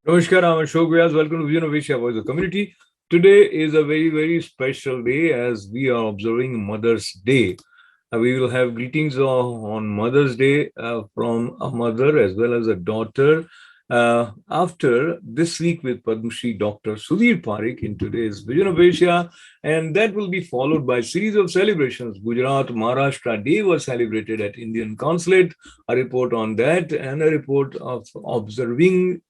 Namaskar, I'm Ashok Vyas. Welcome to Vision of Asia Voice of Community. Today is a very, very special day as we are observing Mother's Day. We will have greetings on Mother's Day from a mother as well as a daughter. After this week with Padma Shri Dr. Sudhir Parekh in today's Vision of Asia, and that will be followed by a series of celebrations. Gujarat, Maharashtra Day was celebrated at Indian Consulate. A report on that and a report of observing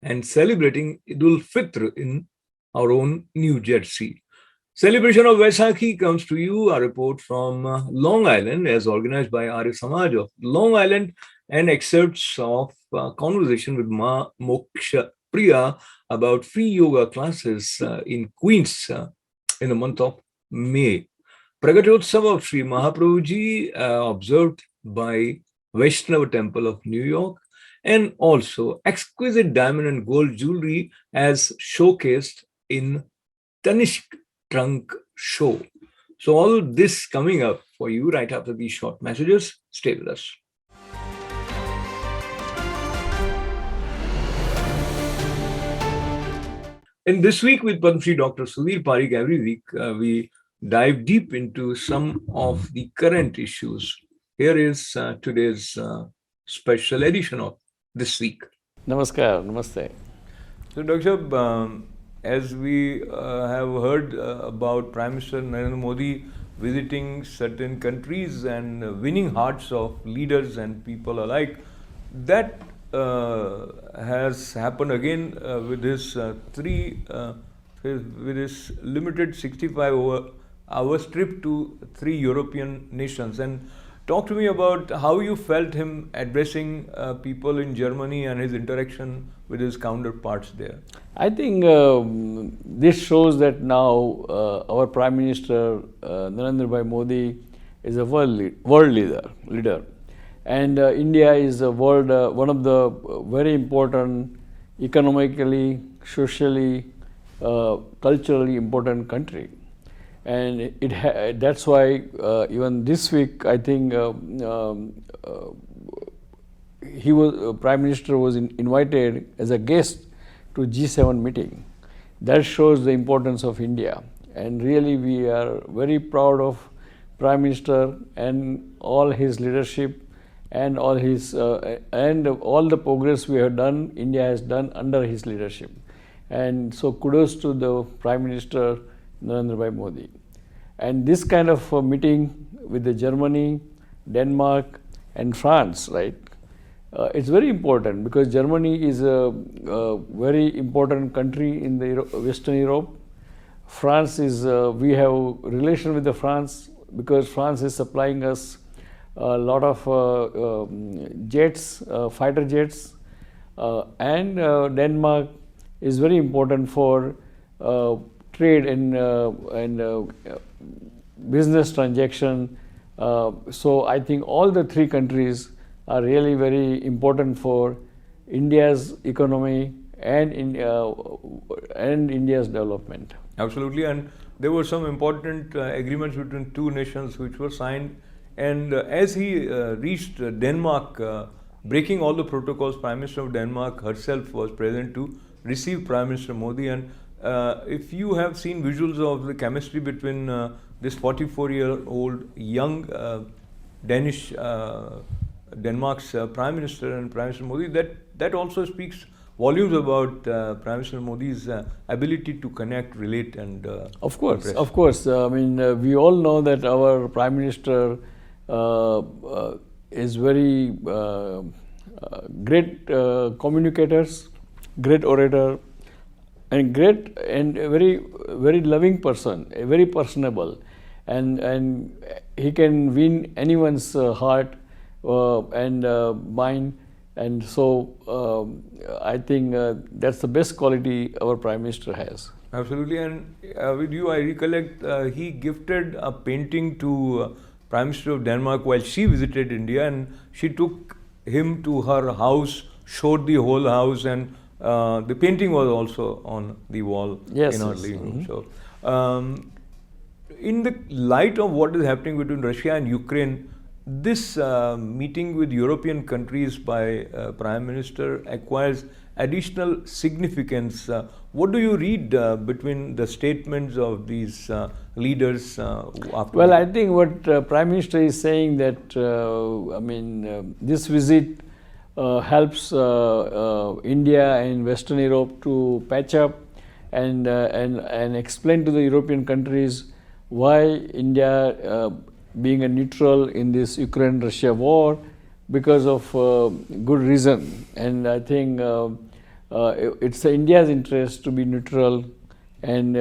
and celebrating Idul Fitr in our own New Jersey. Celebration of Vaisakhi comes to you, a report from Long Island as organized by Arya Samaj of Long Island and excerpts of conversation with Ma Moksha Priya about free yoga classes in Queens in the month of May. Pragatotsava of Sri Mahaprabhuji observed by Vaishnava Temple of New York, and also exquisite diamond and gold jewelry as showcased in Tanishq Trunk Show. So all this coming up for you right after these short messages. Stay with us. In this week with Padma Shri Dr. Sudhir Parekh, every week we dive deep into some of the current issues. Here is today's special edition of this week. Namaskar, namaste. So, Dr. Shab, as we have heard about Prime Minister Narendra Modi visiting certain countries and winning hearts of leaders and people alike, that has happened again with his with his limited 65-hour trip to 3 European nations. And talk to me about how you felt him addressing people in Germany and his interaction with his counterparts there. I think this shows that now our Prime Minister Narendra Bhai Modi is a world leader. And India is a world, one of the very important economically, socially, culturally important country. And that's why even this week, I think Prime Minister was invited as a guest to G7 meeting. That shows the importance of India. And really we are very proud of Prime Minister and all his leadership and all his and all the progress we have done, India has done under his leadership. And so kudos to the Prime Minister Narendra Bhai Modi. And this kind of meeting with the Germany, Denmark and France, right? It's very important because Germany is a very important country in the Western Europe. France is, we have relation with the France because France is supplying us a lot of jets, fighter jets, and Denmark is very important for trade and business transaction. So I think all the three countries are really very important for India's economy and India's development. Absolutely, and there were some important agreements between two nations which were signed. And as he reached Denmark, breaking all the protocols, Prime Minister of Denmark herself was present to receive Prime Minister Modi. And if you have seen visuals of the chemistry between this 44-year-old young Danish Denmark's Prime Minister and Prime Minister Modi, that also speaks volumes about Prime Minister Modi's ability to connect, relate, and of course. I mean, we all know that our Prime Minister is very great communicators, great orator, and great and very loving person, very personable, and he can win anyone's heart and mind. And so I think that's the best quality our Prime Minister has. Absolutely, and with you, I recollect he gifted a painting to Prime Minister of Denmark while she visited India, and she took him to her house, showed the whole house, and the painting was also on the wall in her living room. So, in the light of what is happening between Russia and Ukraine, this meeting with European countries by Prime Minister acquires additional significance. What do you read between the statements of these leaders after? Well, I think what Prime Minister is saying that this visit helps India and Western Europe to patch up and explain to the European countries why India being a neutral in this Ukraine-Russia war because of good reason. And I think it's India's interest to be neutral, and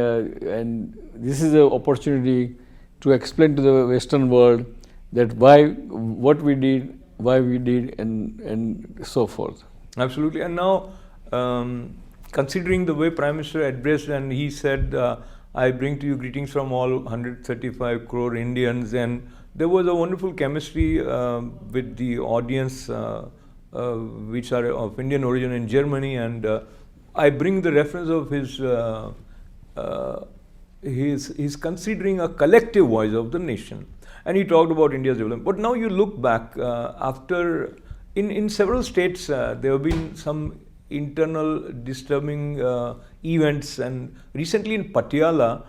this is an opportunity to explain to the Western world that what we did, why we did, and so forth. Absolutely. And now, considering the way Prime Minister addressed, and he said, I bring to you greetings from all 135 crore Indians, and there was a wonderful chemistry with the audience which are of Indian origin in Germany, and I bring the reference of he's considering a collective voice of the nation, and he talked about India's development. But now you look back after in several states there have been some internal disturbing events, and recently in Patiala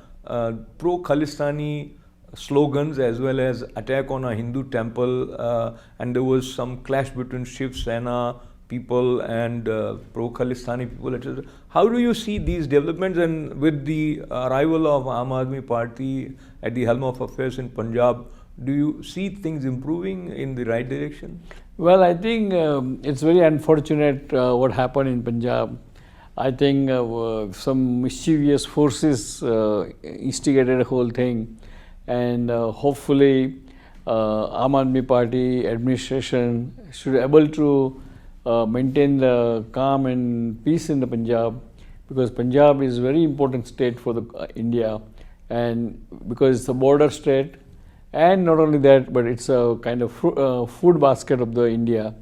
pro-Khalistani slogans as well as attack on a Hindu temple, and there was some clash between Shiv Sena people and pro-Khalistani people, etc. How do you see these developments, and with the arrival of Aam Aadmi Party at the helm of affairs in Punjab, do you see things improving in the right direction? Well, I think it's very unfortunate what happened in Punjab. I think some mischievous forces instigated the whole thing, and hopefully Aam Aadmi Party administration should be able to maintain the calm and peace in the Punjab, because Punjab is a very important state for the India, and because it's a border state, and not only that, but it's a kind of food basket of the India,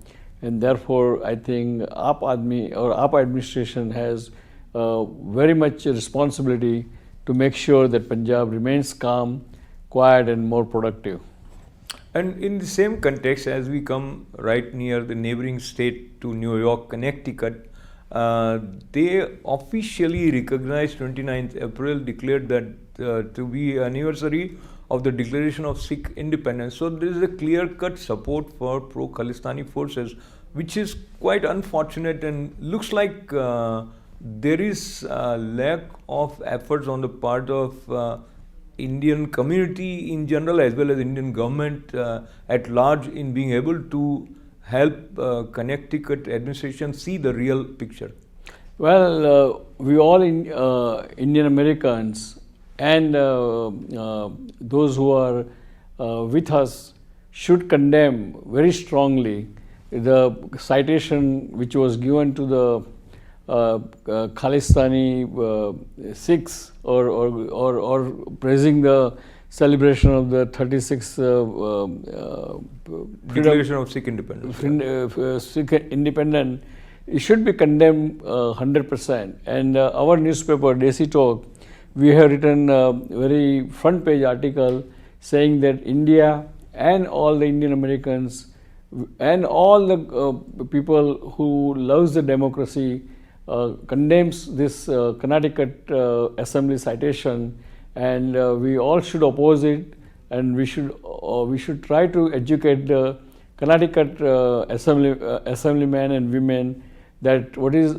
and therefore I think AAP Aadmi or AAP administration has very much a responsibility to make sure that Punjab remains calm, quiet, and more productive. And in the same context, as we come right near the neighboring state to New York, Connecticut, they officially recognized 29th April, declared that to be anniversary of the declaration of Sikh independence. So there is a clear-cut support for pro-Khalistani forces, which is quite unfortunate, and looks like there is a lack of efforts on the part of Indian community in general as well as Indian government at large in being able to help Connecticut administration see the real picture. Well, we all Indian Americans and those who are with us should condemn very strongly the citation which was given to the Khalistani Sikhs or praising the celebration of the 36th Declaration of Sikh independence. Sikh independence. It should be condemned 100%. And our newspaper, Desi Talk, we have written a very front page article saying that India and all the Indian Americans and all the people who loves the democracy condemns this Connecticut Assembly citation, and we all should oppose it, and we should try to educate the Connecticut assemblymen and women that what is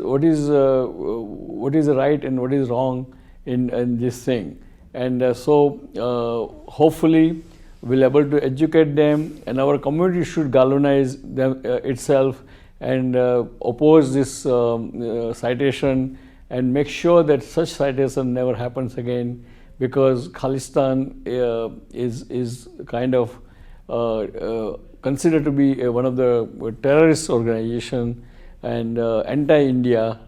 right and what is wrong in this thing, and so hopefully we'll able to educate them, and our community should galvanize them itself and oppose this citation and make sure that such citation never happens again, because Khalistan is kind of considered to be one of the terrorist organization and anti-India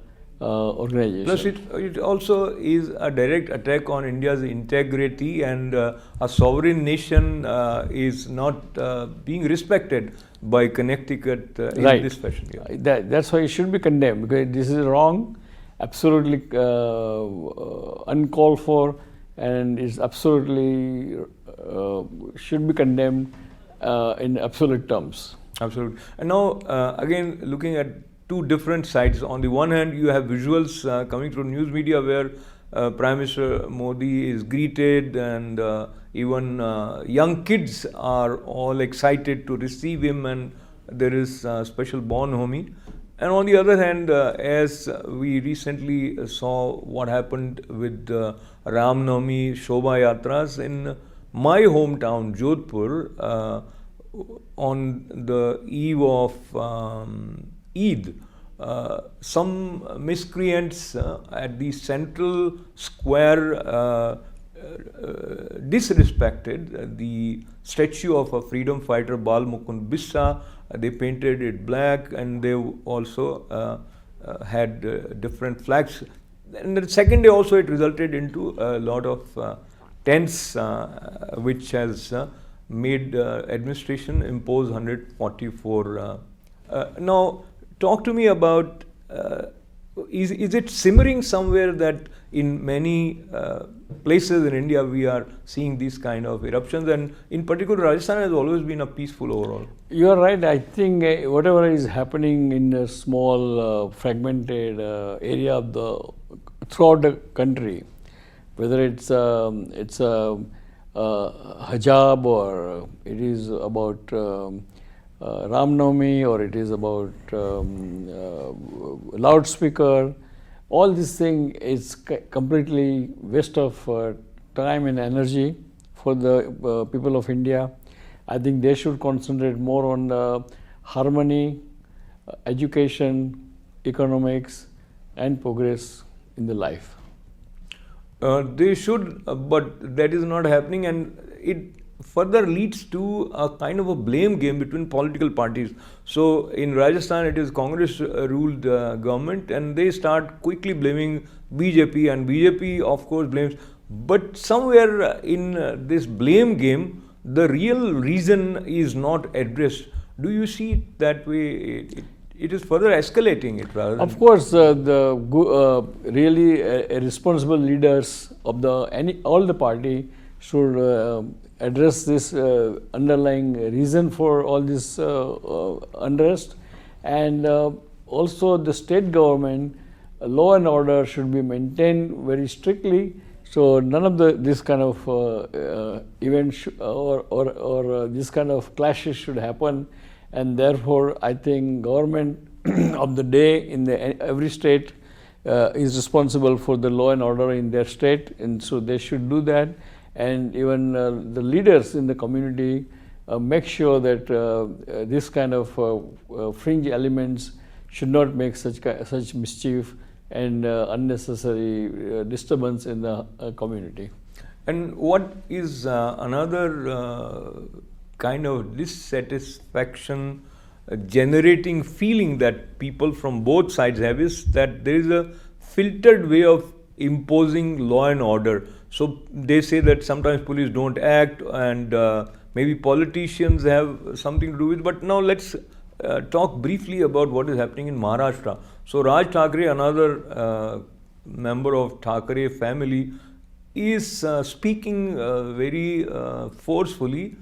organization. Plus, it also is a direct attack on India's integrity, and a sovereign nation is not being respected by Connecticut in this fashion. Yeah. That's why it should be condemned, because this is wrong, absolutely uncalled for, and is absolutely should be condemned in absolute terms. Absolutely. And now, again, looking at two different sides. On the one hand, you have visuals coming through news media where Prime Minister Modi is greeted, and even young kids are all excited to receive him, and there is special bonhomie. And on the other hand, as we recently saw what happened with Ram Navami Shobha Yatras in my hometown, Jodhpur, on the eve of Eid, some miscreants at the central square disrespected the statue of a freedom fighter, Bal Mukund Bissa. They painted it black, and they also had different flags. And the second day also it resulted into a lot of tents, which has made administration impose 144. Now, talk to me about, is it simmering somewhere that in many places in India we are seeing these kind of eruptions, and in particular Rajasthan has always been a peaceful overall? You are right. I think whatever is happening in a small fragmented area of throughout the country, whether it's a hijab, or it is about Ram Navami, or it is about loudspeaker, all this thing is completely waste of time and energy for the people of India. I think they should concentrate more on harmony, education, economics, and progress in the life. They should, but that is not happening, and it further leads to a kind of a blame game between political parties. So in Rajasthan, it is Congress ruled government, and they start quickly blaming BJP, and BJP of course blames. But somewhere in this blame game, the real reason is not addressed. Do you see it that way? It is further escalating it rather than. Of course, really responsible leaders of all the party should address this underlying reason for all this unrest, and also the state government law and order should be maintained very strictly. So none of this kind of events or this kind of clashes should happen, and therefore I think government of the day in every state is responsible for the law and order in their state, and so they should do that. And even the leaders in the community make sure that this kind of fringe elements should not make such mischief and unnecessary disturbance in the community. And what is another kind of dissatisfaction generating feeling that people from both sides have is that there is a filtered way of imposing law and order. So they say that sometimes police don't act, and maybe politicians have something to do with. But now let's talk briefly about what is happening in Maharashtra. So Raj Thakre, another member of Thakre family, is speaking very forcefully,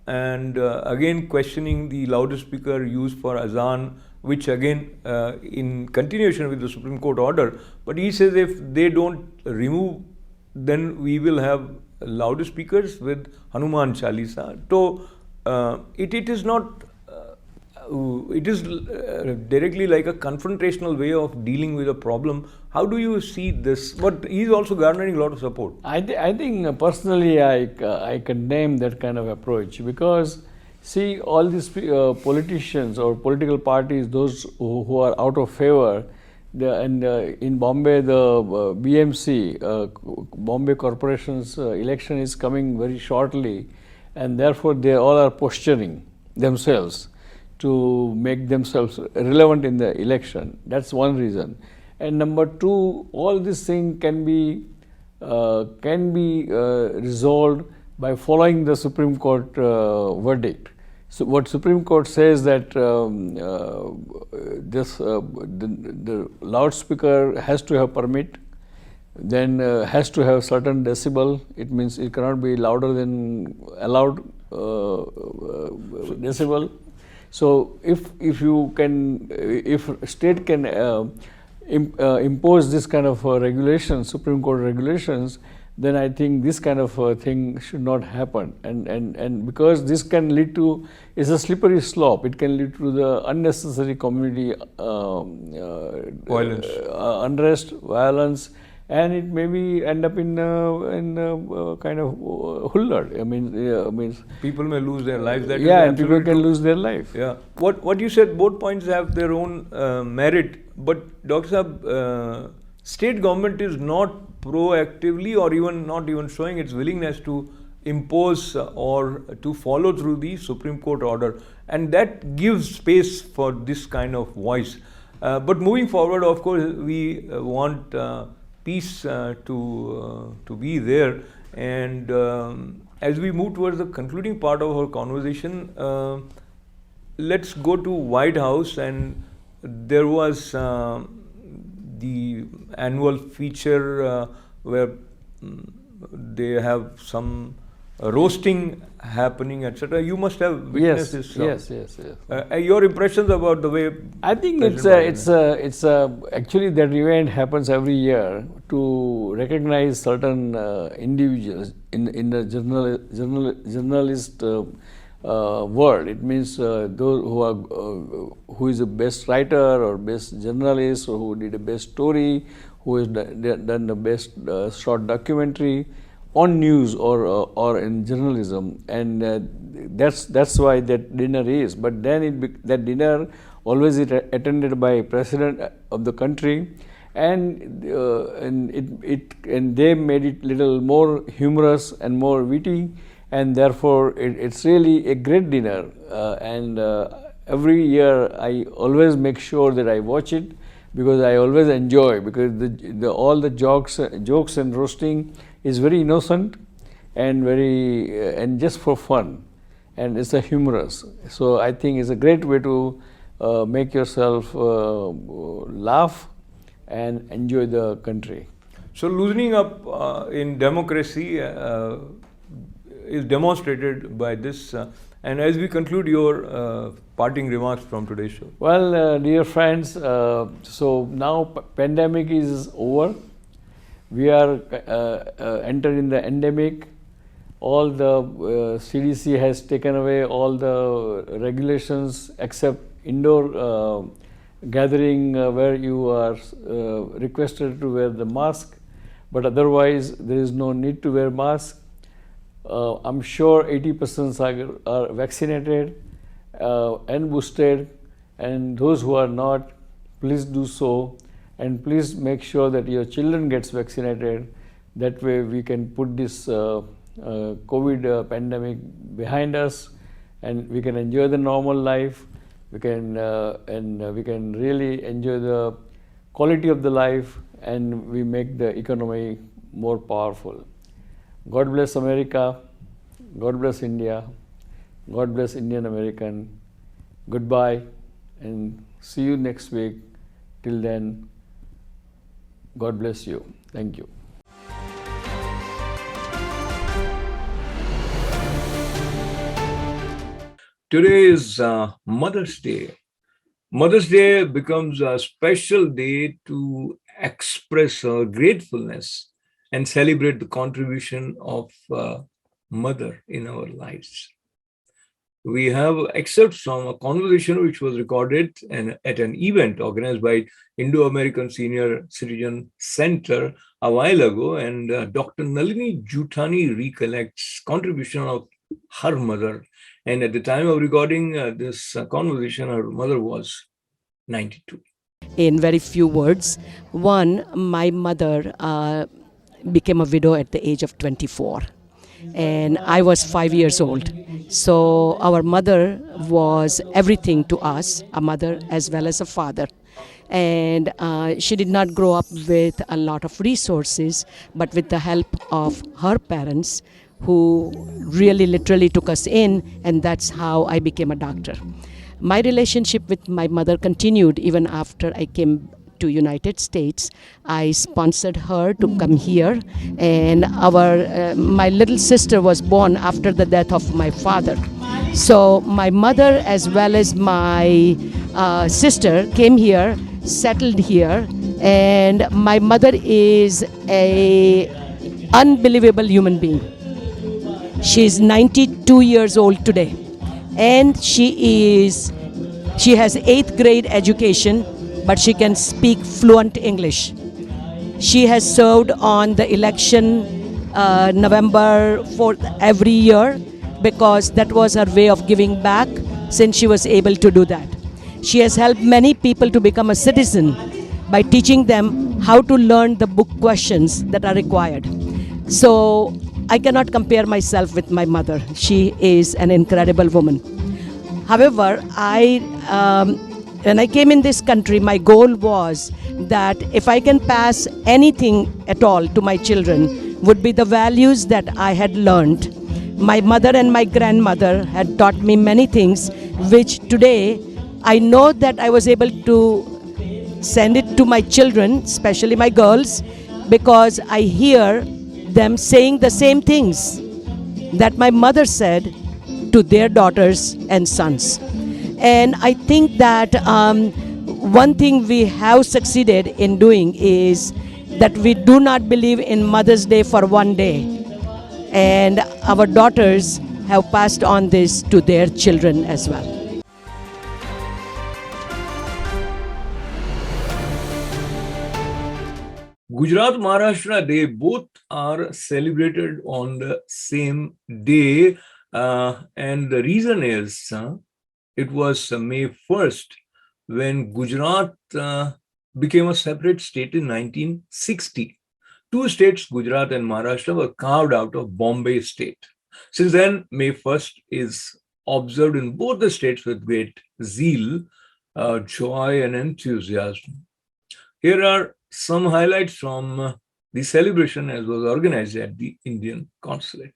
and again questioning the loudspeaker used for azan, which again in continuation with the Supreme Court order. But he says if they don't remove, then we will have loudspeakers with Hanuman Chalisa. So it is not. It is directly like a confrontational way of dealing with a problem. How do you see this? But he is also garnering a lot of support. I think personally I condemn that kind of approach, because see, all these politicians or political parties, those who are out of favor, and in Bombay the BMC, Bombay Corporation's election is coming very shortly, and therefore they all are posturing themselves to make themselves relevant in the election. That's one reason. And number two, all this thing can be resolved by following the Supreme Court verdict. So what Supreme Court says that the loudspeaker has to have permit, then has to have certain decibel. It means it cannot be louder than allowed decibel. So if you can, if state can impose this kind of regulations, Supreme Court regulations, then I think this kind of thing should not happen. And because this can lead to, it's a slippery slope. It can lead to the unnecessary community Violence. unrest, violence, and it maybe end up in kind of hullad. I mean, People may lose their lives. That is yeah, and people absolute can truth. lose their life. Yeah. What you said, both points have their own merit. But Dr. Saab, state government is not proactively or even not even showing its willingness to impose or to follow through the Supreme Court order, and that gives space for this kind of voice. But moving forward, of course, we want peace to be there. And as we move towards the concluding part of our conversation, let's go to White House. And there was the annual feature where they have some roasting happening, etc. You must have witnessed this. Yes. Your impressions about the way? I think it's actually that event happens every year to recognize certain individuals in the journalist world. It means those who are who is the best writer or best journalist, or who did the best story, who has done the best short documentary on news or in journalism, and that's why that dinner is. But then that dinner always is attended by president of the country, and they made it little more humorous and more witty, and therefore it's really a great dinner. And every year I always make sure that I watch it, because I always enjoy, because all the jokes and roasting is very innocent and very and just for fun, and it's a humorous. So I think it's a great way to make yourself laugh and enjoy the country. So loosening up in democracy is demonstrated by this. And as we conclude, your parting remarks from today's show. Well, dear friends, so now pandemic is over. We are entering the endemic. All the CDC has taken away all the regulations except indoor gathering where you are requested to wear the mask, but otherwise there is no need to wear mask. I'm sure 80% are vaccinated and boosted, and those who are not, please do so, and please make sure that your children gets vaccinated. That way we can put this COVID pandemic behind us, and we can enjoy the normal life. We can we can really enjoy the quality of the life, and we make the economy more powerful. God bless America. God bless India. God bless Indian American. Goodbye, and see you next week. Till then, God bless you. Thank you. Today is Mother's Day. Mother's Day becomes a special day to express our gratefulness and celebrate the contribution of mother in our lives. We have excerpts from a conversation which was recorded at an event organized by Indo-American Senior Citizen Center a while ago, and Dr. Nalini Jutani recollects contribution of her mother. And at the time of recording this conversation, her mother was 92. In very few words, one, my mother became a widow at the age of 24. And I was 5 years old. So our mother was everything to us, a mother as well as a father. And she did not grow up with a lot of resources, but with the help of her parents, who really literally took us in, and that's how I became a doctor. My relationship with my mother continued even after I came to United States. I sponsored her to come here, and my little sister was born after the death of my father. So my mother as well as my sister came here, settled here, and my mother is a unbelievable human being. She's 92 years old today, and she has 8th grade education, but she can speak fluent English. She has served on the election November 4th every year because that was her way of giving back since she was able to do that. She has helped many people to become a citizen by teaching them how to learn the book questions that are required. So I cannot compare myself with my mother. She is an incredible woman. However, when I came in this country, my goal was that if I can pass anything at all to my children, would be the values that I had learned. My mother and my grandmother had taught me many things, which today I know that I was able to send it to my children, especially my girls, because I hear them saying the same things that my mother said to their daughters and sons. And I think that one thing we have succeeded in doing is that we do not believe in Mother's Day for one day. And our daughters have passed on this to their children as well. Gujarat, Maharashtra, they both are celebrated on the same day. And the reason is it was May 1st when Gujarat became a separate state in 1960. Two states, Gujarat and Maharashtra, were carved out of Bombay state. Since then, May 1st is observed in both the states with great zeal, joy, and enthusiasm. Here are some highlights from the celebration as was organized at the Indian consulate.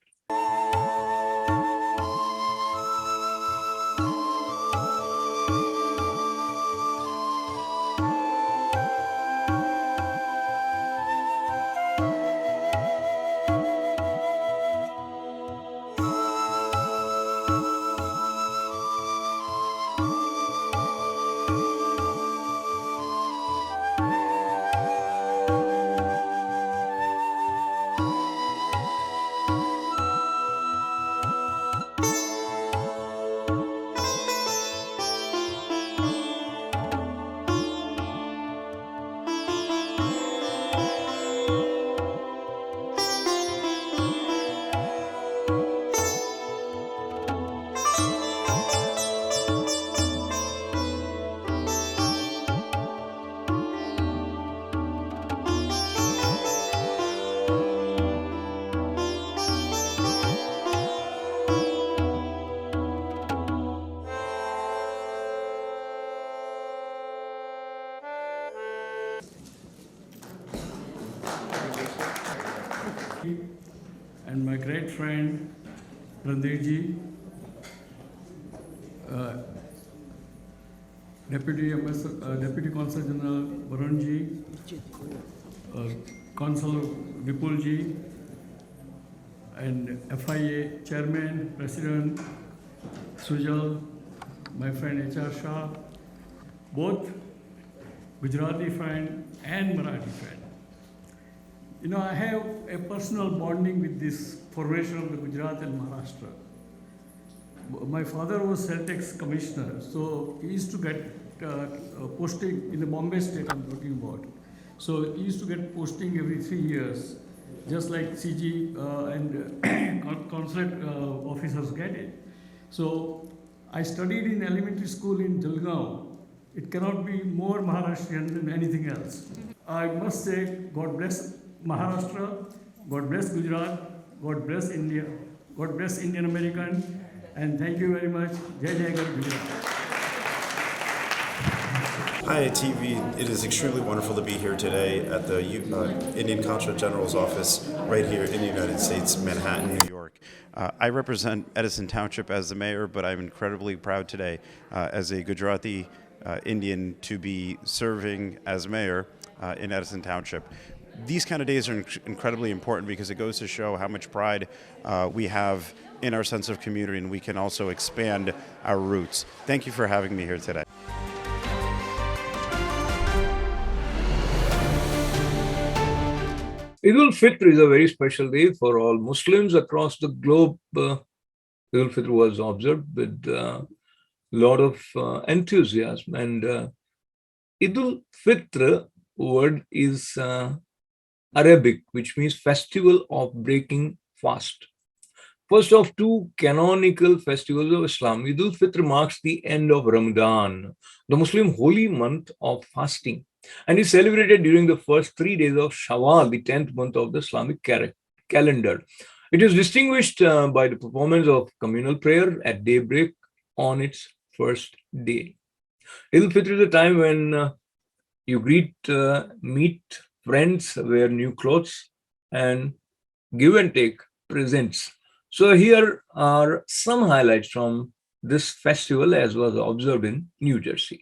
And my great friend Randirji, Deputy Consul General Varunji, Consul Vipulji, and FIA Chairman, President Sujal, my friend HR Shah, both Gujarati friend and Marathi friend. You know, I have a personal bonding with this formation of the Gujarat and Maharashtra. My father was Celtex commissioner, so he used to get posting in the Bombay state I'm talking about. So he used to get posting every 3 years, just like CG and consulate officers get it. So I studied in elementary school in Jalgaon. It cannot be more Maharashtrian than anything else. I must say, God bless Maharashtra, God bless Gujarat, God bless India, God bless Indian American, and thank you very much. Jai Jai Gujarat. Hi, TV. It is extremely wonderful to be here today at the Indian Consulate General's office right here in the United States, Manhattan, New York. I represent Edison Township as the mayor, but I'm incredibly proud today as a Gujarati Indian to be serving as mayor in Edison Township. These kind of days are incredibly important because it goes to show how much pride we have in our sense of community, and we can also expand our roots. Thank you for having me here today. Eid al-Fitr is a very special day for all Muslims across the globe. Eid al-Fitr was observed with a lot of enthusiasm, and Eid al-Fitr word is Arabic, which means festival of breaking fast. First of two canonical festivals of Islam, Eid al-Fitr marks the end of Ramadan, the Muslim holy month of fasting, and is celebrated during the first 3 days of Shawwal, the 10th month of the Islamic calendar. It is distinguished by the performance of communal prayer at daybreak on its first day. Eid al-Fitr is a time when you greet, meet friends, wear new clothes, and give and take presents. So here are some highlights from this festival as was observed in New Jersey.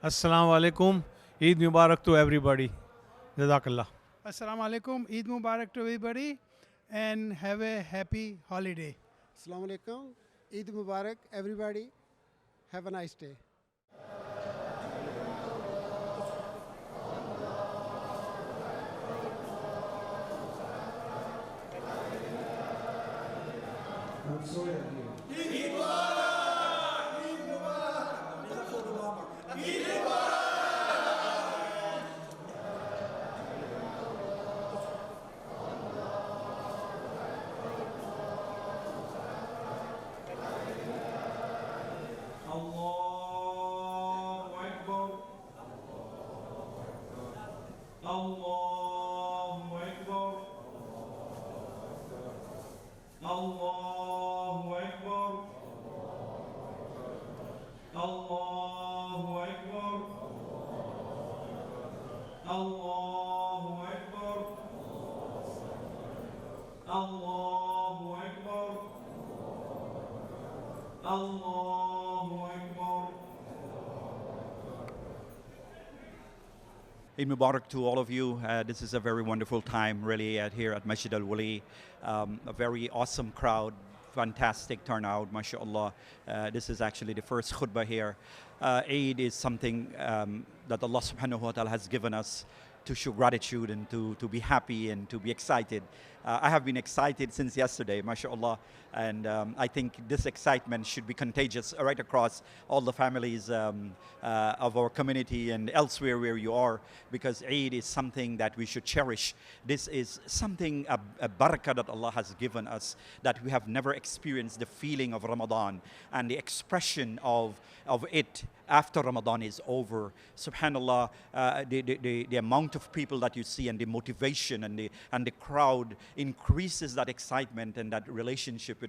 Assalamu alaikum. Eid Mubarak to everybody. Jazakallah. Assalamu alaikum. Eid Mubarak to everybody and have a happy holiday. Assalamu alaikum. Eid Mubarak, everybody. Have a nice day. Eid Mubarak to all of you. This is a very wonderful time, really, here at Masjid Al Wali. A very awesome crowd, fantastic turnout, mashallah. This is actually the first khutbah here. Eid is something that Allah subhanahu wa ta'ala has given us to show gratitude and to be happy and to be excited. I have been excited since yesterday, mashallah, and I think this excitement should be contagious right across all the families of our community and elsewhere where you are, because Eid is something that we should cherish. This is something, a barakah that Allah has given us, that we have never experienced the feeling of Ramadan and the expression of it after Ramadan is over. Subhanallah, the amount of people that you see and the motivation and the crowd increases that excitement and that relationship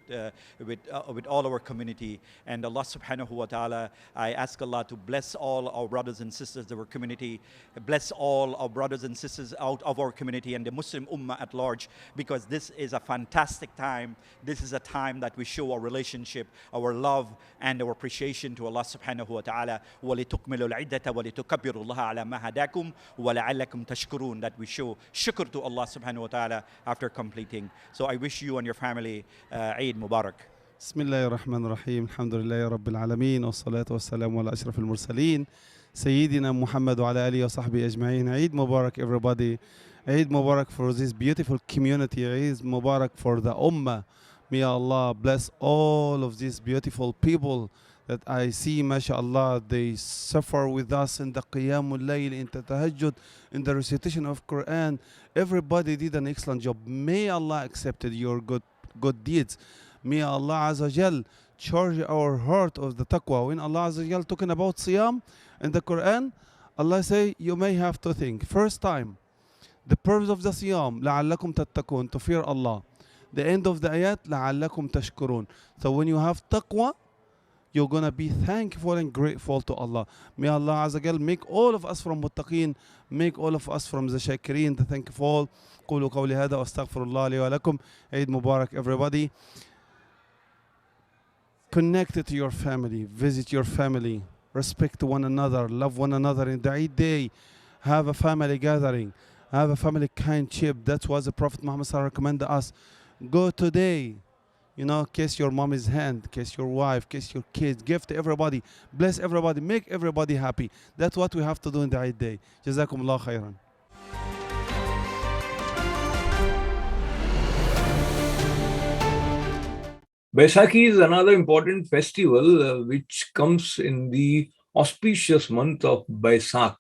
with all our community. And Allah subhanahu wa ta'ala, I ask Allah to bless all our brothers and sisters of our community, bless all our brothers and sisters out of our community and the Muslim Ummah at large, because this is a fantastic time. This is a time that we show our relationship, our love and our appreciation to Allah subhanahu wa ta'ala. وَلِتُكْمِلُوا الْعِدَّةَ وَلِتُكَبِّرُوا اللَّهَ عَلَى مَا هَدَاكُمْ وَلَعَلَّكُمْ تَشْكُرُونَ, that we show shukr to Allah subhanahu wa ta'ala after completing. So I wish you and your family Eid Mubarak. بسم الله الرحمن الرحيم الحمد لله رب العالمين والصلاة والسلام على أشرف المرسلين سيدنا محمد وعلى آله وصحبه أجمعين. Eid Mubarak everybody. Eid Mubarak for this beautiful community. Eid Mubarak for the Ummah. May Allah bless all of these beautiful people that I see, mashallah, they suffer with us in the Qiyamul Layl, in the Tahajjud, in the recitation of Quran. Everybody did an excellent job. May Allah accept your good deeds. May Allah Azza Jal charge our heart of the taqwa. When Allah Azza Jal talking about Siyam in the Quran, Allah say, you may have to think. First time, the purpose of the Siyam, لَعَلَّكُمْ تَتَّقُونَ, to fear Allah. The end of the ayat, لَعَلَّكُمْ تَشْكُرُونَ. So when you have taqwa, you're going to be thankful and grateful to Allah. May Allah Azza Jal make all of us from muttaqeen, make all of us from the shakirin, the thankful. قولوا قولي هذا واستغفر الله لي ولكم. Eid Mubarak, everybody. Connect it to your family, visit your family, respect one another, love one another in the Eid day. Have a family gathering, have a family kindship. That's what the Prophet Muhammad recommended us. Go today, kiss your mommy's hand, kiss your wife, kiss your kids, give to everybody, bless everybody, make everybody happy. That's what we have to do in the Eid day. Jazakumullah khairan. Baisakhi is another important festival which comes in the auspicious month of Baisak.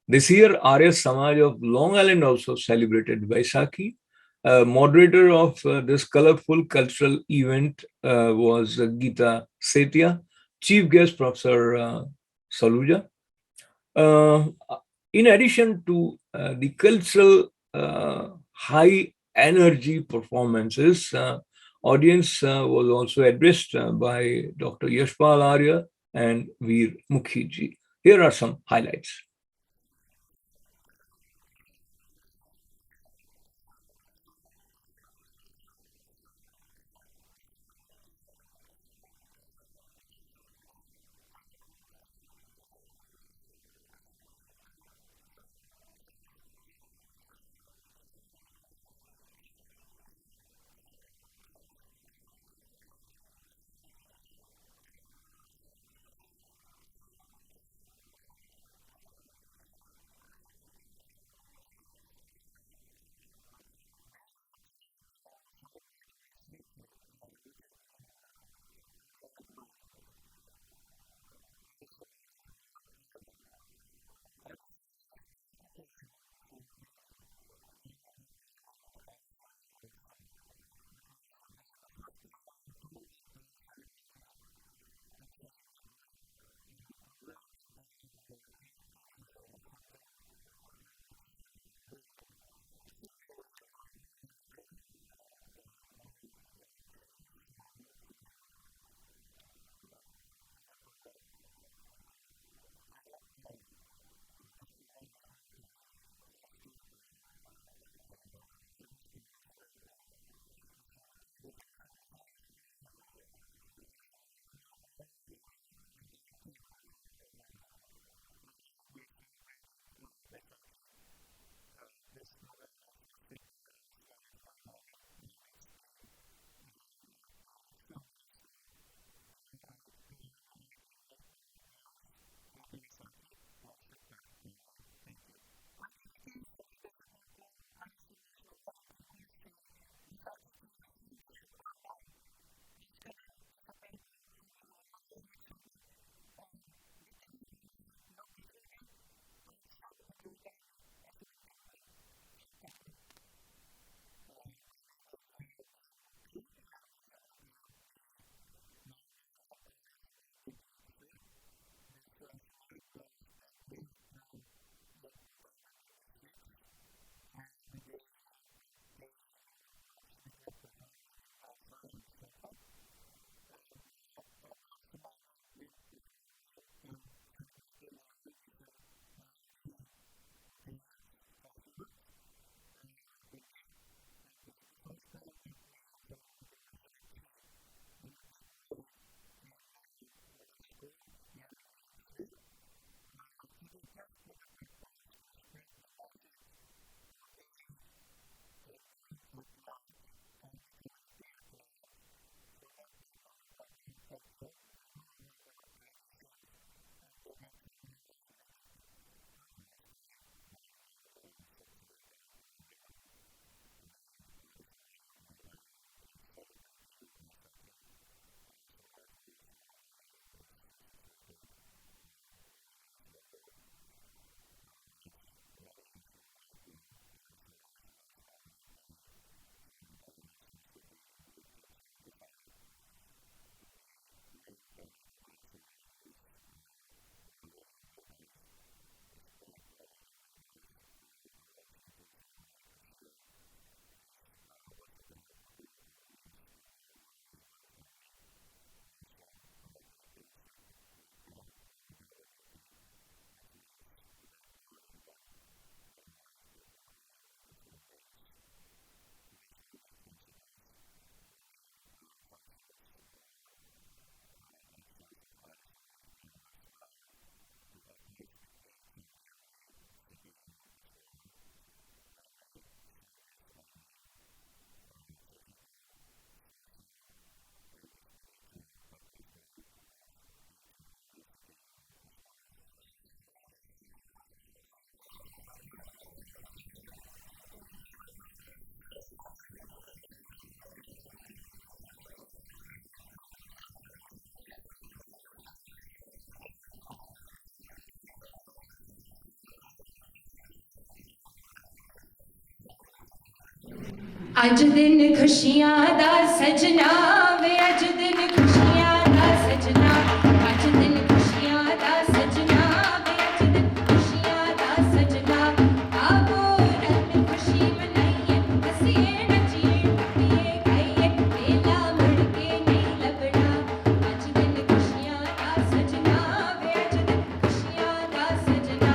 This year, Arya Samaj of Long Island also celebrated Baisakhi. Moderator of this colorful cultural event was Geeta Setia, chief guest Professor Saluja. In addition to the cultural high energy performances, audience was also addressed by Dr. Yashpal Arya and Veer Mukhiji. Here are some highlights. अज दिन खुशियां दा सजना वे अज दिन खुशियां दा सजना अज दिन खुशियां दा सजना वे अज दिन खुशियां दा सजना आवो रल खुशी मनाइए हंसिए नचिए टप्पिए गाइए वेला मुड़ के नहीं लबड़ा अज दिन खुशियां दा सजना वे अज दिन खुशियां दा सजना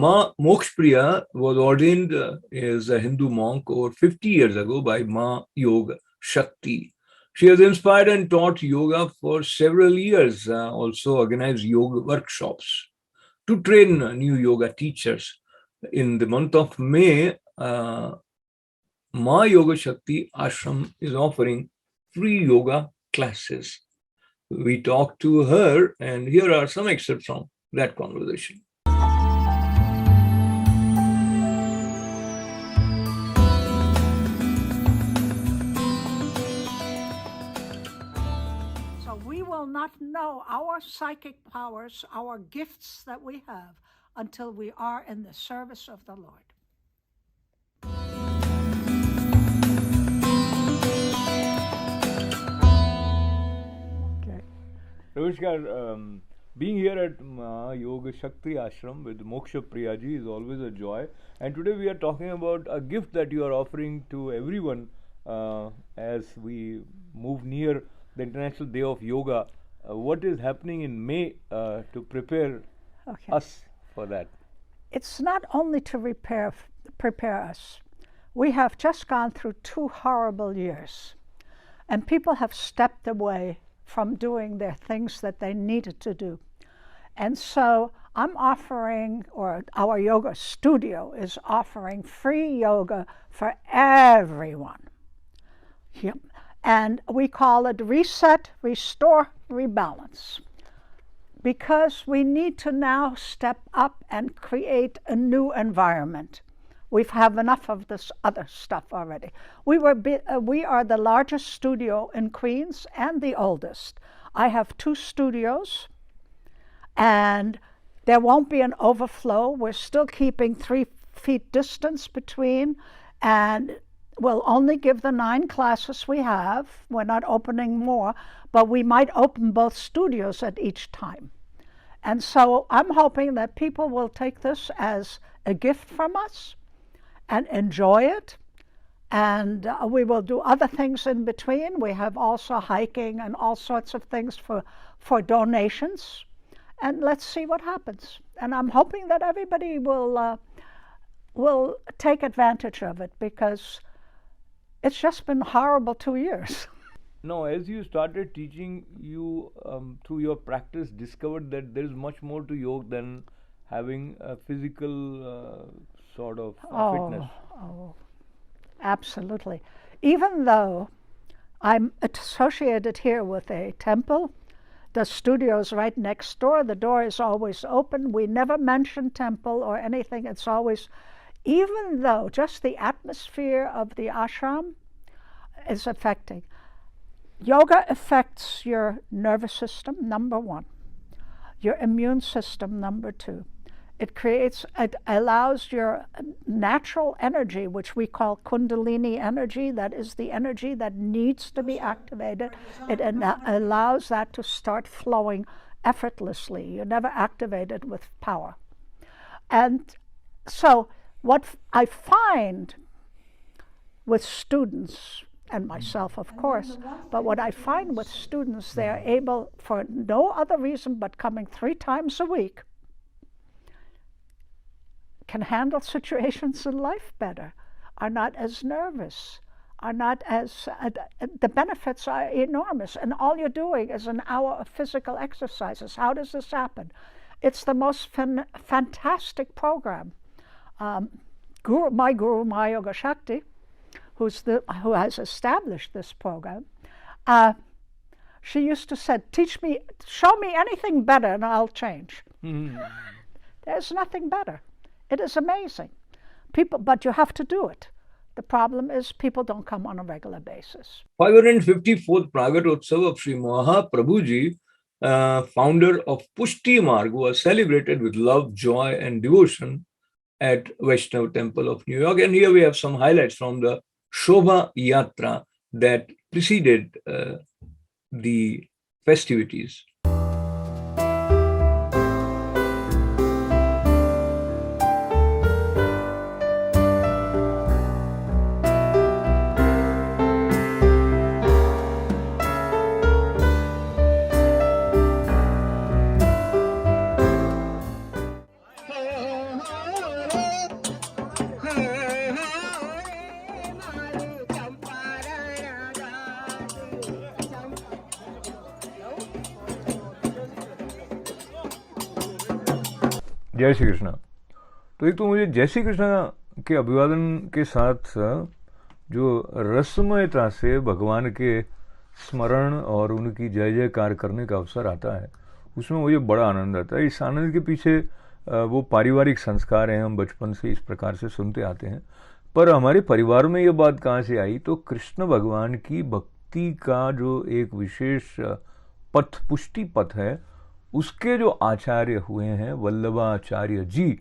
Ma Mokshpriya was ordained as a Hindu monk over 50 years ago by Ma Yoga Shakti. She has inspired and taught yoga for several years, also organized yoga workshops to train new yoga teachers. In the month of May, Ma Yoga Shakti Ashram is offering free yoga classes. We talked to her, and here are some excerpts from that conversation. So we will not know our psychic powers, our gifts that we have, until we are in the service of the Lord. Namaskar. Being here at Yoga Shakti Ashram with Moksha Priyaji is always a joy. And today we are talking about a gift that you are offering to everyone as we move near the International Day of Yoga. What is happening in May to prepare us for that? It's not only to prepare us. We have just gone through 2 horrible years, and people have stepped away from doing their things that they needed to do. And so I'm offering, or our yoga studio is offering free yoga for everyone. Yeah. And we call it Reset, Restore, Rebalance. Because we need to now step up and create a new environment. We have enough of this other stuff already. We are the largest studio in Queens and the oldest. I have 2 studios, and there won't be an overflow. We're still keeping 3 feet distance between, and we'll only give the 9 classes we have. We're not opening more, but we might open both studios at each time. And so I'm hoping that people will take this as a gift from us and enjoy it. And we will do other things in between. We have also hiking and all sorts of things for donations. And let's see what happens. And I'm hoping that everybody will take advantage of it, because it's just been horrible 2 years. Now, as you started teaching, you through your practice discovered that there is much more to yoga than having a physical sort of fitness. Oh, absolutely. Even though I'm associated here with a temple, the studio's right next door, the door is always open. We never mention temple or anything. It's always, even though just the atmosphere of the ashram is affecting. Yoga affects your nervous system, number 1. Your immune system, number 2. It allows your natural energy, which we call Kundalini energy, that is the energy that needs to be activated. It allows that to start flowing effortlessly. You're never activated with power. And so what I find with students, and myself, of course, but what I find with students, they're able, for no other reason but coming 3 times a week, can handle situations in life better, are not as nervous, are not as, the benefits are enormous, and all you're doing is an hour of physical exercises. How does this happen? It's the most fantastic program. My guru, Ma Yoga Shakti, who has established this program, she used to say, show me anything better and I'll change. There's nothing better. It is amazing. But you have to do it. The problem is people don't come on a regular basis. 554th Pragatotsav of Sri Mahaprabhuji, founder of Pushti Marg, was celebrated with love, joy, and devotion at Vaishnav Temple of New York. And here we have some highlights from the Shobha Yatra that preceded the festivities. जय श्री कृष्ण। तो एक तो मुझे जय श्री कृष्ण के अभिवादन के साथ जो रसमयता से भगवान के स्मरण और उनकी जय जयकार करने का अवसर आता है, उसमें मुझे बड़ा आनंद आता है। इस आनंद के पीछे वो पारिवारिक संस्कार हैं, हम बचपन से इस प्रकार से सुनते आते हैं। पर हमारे परिवार में ये बात कहाँ से आई, तो कृष्ण भगवान की भक्ति का जो एक विशेष पथ, पुष्टि पथ है, उसके जो आचार्य हुए हैं वल्लभाचार्य जी,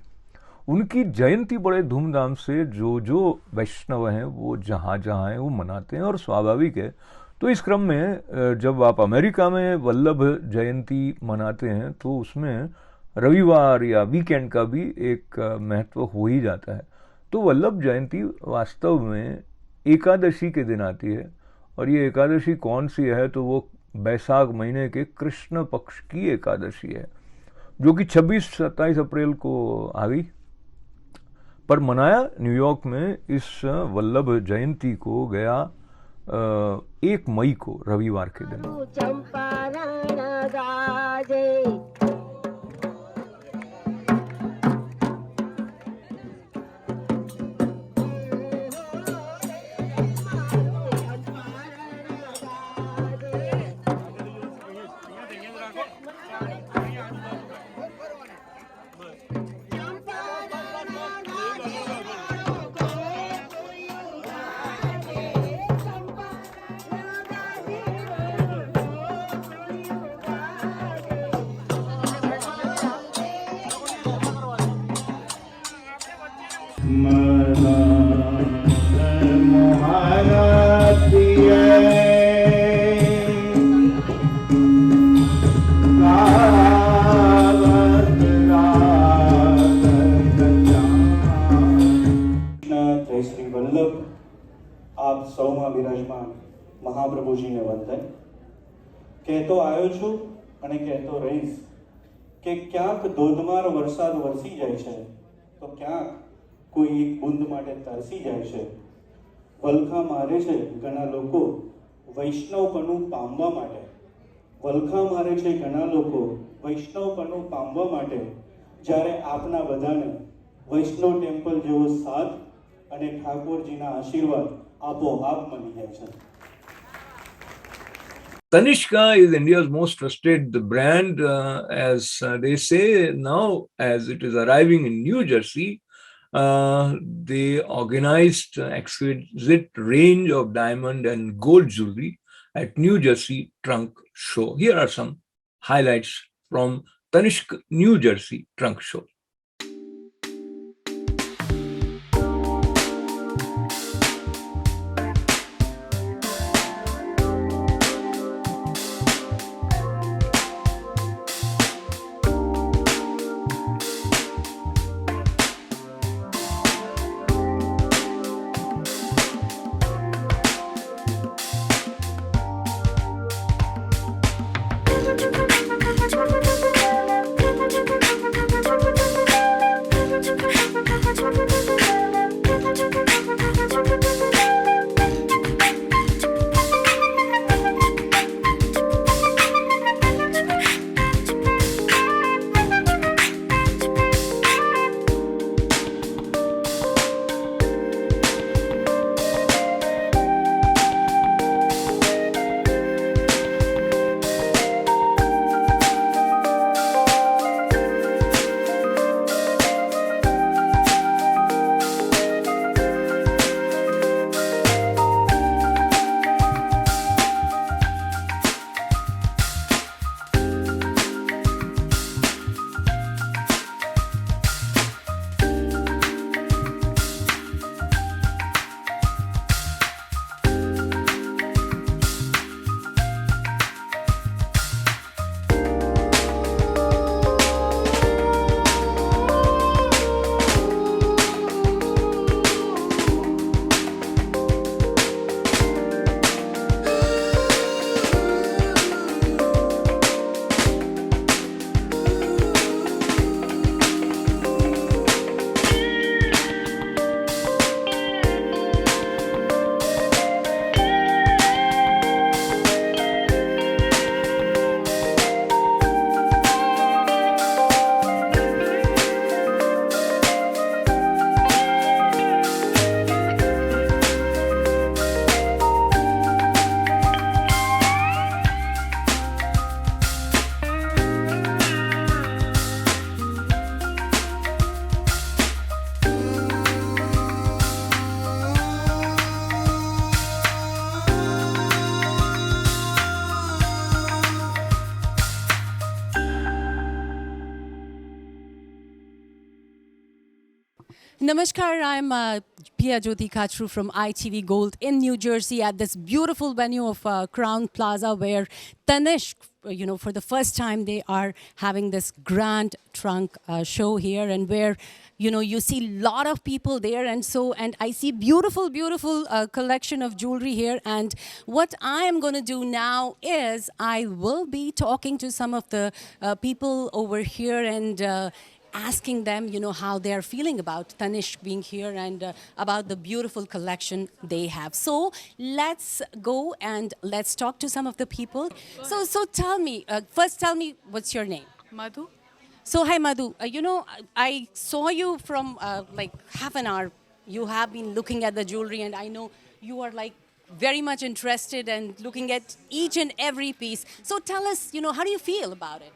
उनकी जयंती बड़े धूमधाम से जो वैष्णव हैं वो जहाँ हैं वो मनाते हैं, और स्वाभाविक है। तो इस क्रम में जब आप अमेरिका में वल्लभ जयंती मनाते हैं तो उसमें रविवार या वीकेंड का भी एक महत्व हो ही जाता है। तो वल्लभ जयंती वास्तव में एकादशी के दिन आती है, और ये एकादशी कौन सी है, तो वो बैसाख महीने के कृष्ण पक्ष की एकादशी है, जो कि 26-27 अप्रैल को आ गई। पर मनाया न्यूयॉर्क में इस वल्लभ जयंती को गया 1 मई को, रविवार के दिन। આપ સૌમાં બિરાજમાન મહાપ્રભુજીને વંદન. કહેતો આવ્યો છું અને કહેતો રહીશ કે ક્યાંક ધોધમાર વરસાદ વરસી જાય છે તો ક્યાંક કોઈ એક બૂંદ માટે તરસી જાય છે. વલખા મારે છે ઘણા લોકો વૈષ્ણવપણું પામવા માટે, વલખા મારે છે ઘણા લોકો વૈષ્ણવપણું પામવા માટે, જ્યારે આપના બધાને વૈષ્ણવ ટેમ્પલ જેવો સાથ અને ઠાકોરજીના આશીર્વાદ આપોઆપ મળી જાય છે. Tanishka is India's most trusted brand, as they say now, as it is arriving in New Jersey. They organized exquisite range of diamond and gold jewelry at New Jersey Trunk Show. Here are some highlights from Tanishq New Jersey Trunk Show. Namaskar, I'm Pia Jyoti Kachru from ITV Gold in New Jersey at this beautiful venue of Crown Plaza where Tanishq, for the first time they are having this grand trunk show here, and where, you see a lot of people there, and I see beautiful collection of jewelry here. And what I am going to do now is I will be talking to some of the people over here and asking them, how they are feeling about Tanishq being here and about the beautiful collection they have. So let's go and let's talk to some of the people. So tell me, first tell me, what's your name? Madhu. So hi Madhu, I saw you from like half an hour. You have been looking at the jewelry, and I know you are like very much interested and looking at each and every piece. So tell us, how do you feel about it?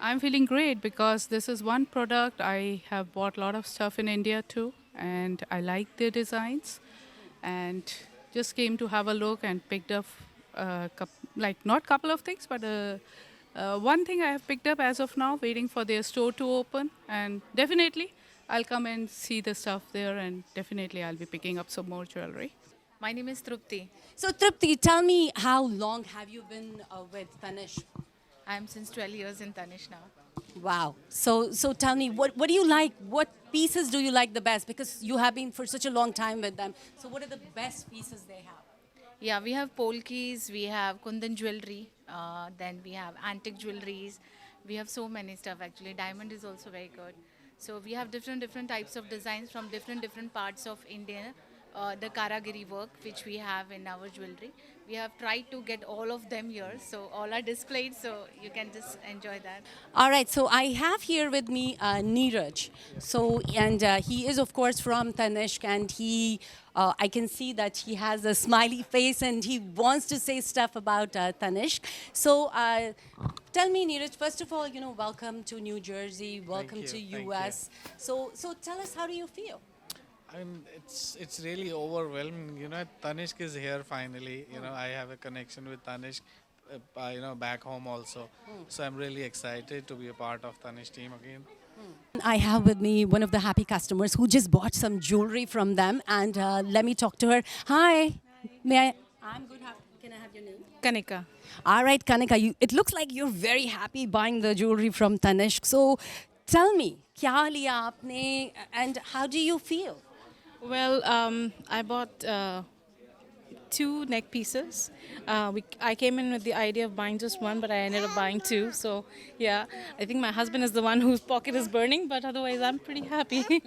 I'm feeling great because this is one product. I have bought a lot of stuff in India too, and I like the designs, and just came to have a look and picked up not couple of things, but one thing I have picked up as of now, waiting for their store to open, and definitely I'll come and see the stuff there, and definitely I'll be picking up some more jewelry. My name is Trupti. So Trupti, tell me, how long have you been with Tanishq? I'm since 12 years in Tanishq now. Wow. So tell me, what do you like? What pieces do you like the best? Because you have been for such a long time with them. So what are the best pieces they have? Yeah, we have polkis, we have kundan jewelry, then we have antique jewelries. We have so many stuff actually. Diamond is also very good. So we have different types of designs from different parts of India. The Karagiri work which we have in our jewelry. We have tried to get all of them here, so all are displayed, so you can just enjoy that. All right, so I have here with me Neeraj. So, and he is of course from Tanishq, and I can see that he has a smiley face and he wants to say stuff about Tanishq. So tell me, Neeraj, first of all, welcome to New Jersey, welcome to US. So tell us, how do you feel? I mean, it's really overwhelming. Tanishq is here finally. I have a connection with Tanishq, back home also. So I'm really excited to be a part of Tanishq team again. I have with me one of the happy customers who just bought some jewelry from them, and let me talk to her. Hi. May I? I'm good. Can I have your name? Kanika. All right, Kanika. It looks like you're very happy buying the jewelry from Tanishq. So tell me, kya liya aapne, and how do you feel? Well, I bought 2 neck pieces. I came in with the idea of buying just one, but I ended up buying 2. So, yeah, I think my husband is the one whose pocket is burning, but otherwise I'm pretty happy.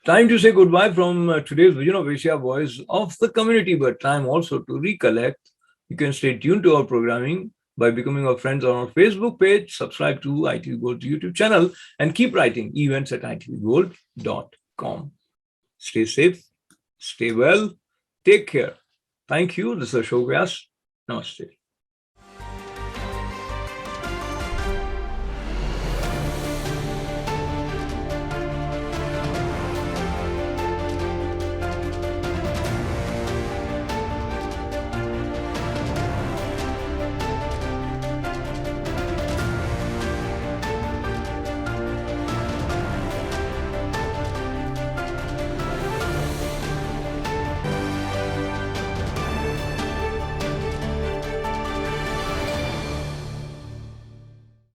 Time to say goodbye from today's Vision of Asia Voice of the Community, but time also to recollect. You can stay tuned to our programming by becoming our friends on our Facebook page, subscribe to ITV Gold's YouTube channel, and keep writing events@itvgold.com. Stay safe, stay well, take care. Thank you. This is Ashok Vyas. Namaste.